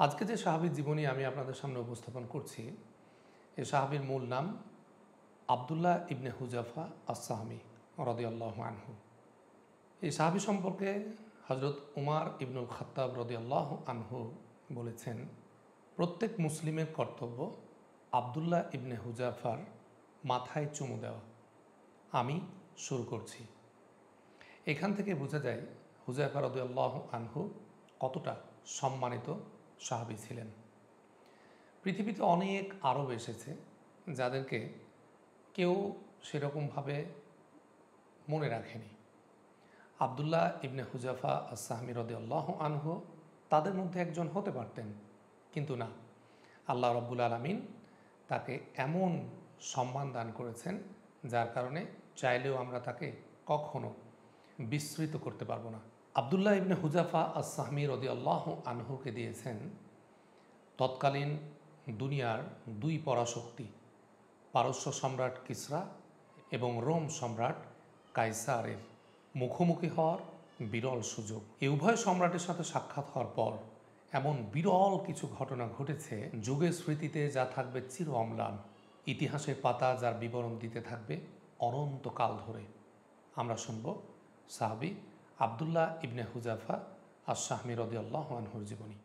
আজকে যে সাহাবীর জীবনী আমি আপনাদের সামনে উপস্থাপন করছি, এই সাহাবীর মূল নাম আবদুল্লাহ ইবনে হুযাফা আস-সাহমী রাদিয়াল্লাহু আনহু। এই সাহাবী সম্পর্কে হযরত উমর ইবনুল খাত্তাব রাদিয়াল্লাহু আনহু বলেছেন, প্রত্যেক মুসলিমের কর্তব্য আবদুল্লাহ ইবনে হুযাফার মাথায় চুমু দেওয়া। আমি শুরু করছি। এখান থেকে বোঝা যায় হুযাফা রাদিয়াল্লাহু আনহু কতটা সম্মানিত সাহাবী ছিলেন। পৃথিবীতে অনেক আরব এসেছে যাদেরকে কেউ সেরকমভাবে মনে রাখেনি। আবদুল্লাহ ইবনে হুযাফা আস-সাহমী রাদিয়াল্লাহু আনহু তাদের মধ্যে একজন হতে পারতেন, কিন্তু না, আল্লাহ রাব্বুল আলামিন তাকে এমন সম্মান দান করেছেন যার কারণে চাইলেও আমরা তাকে কখনো বিস্মৃত করতে পারবো না। আবদুল্লাহ ইবনে হুযাফা আস-সাহমী রাদিয়াল্লাহু আনহুকে দিয়েছেন তৎকালীন দুনিয়ার দুই পরাশক্তি, পারস্য সম্রাট কিসরা এবং রোম সম্রাট কায়সারের মুখোমুখি হওয়ার বিরল সুযোগ। এই উভয় সম্রাটের সাথে সাক্ষাৎ হওয়ার পর এমন বিরল কিছু ঘটনা ঘটেছে, যুগের স্মৃতিতে যা থাকবে চির অম্লান, ইতিহাসের পাতা যার বিবরণ দিতে থাকবে অনন্তকাল ধরে। আমরা শুনব সাহাবী আবদুল্লাহ ইবনে হুযাফা আস-সাহমী রাদিয়াল্লাহু আনহুর জীবনী।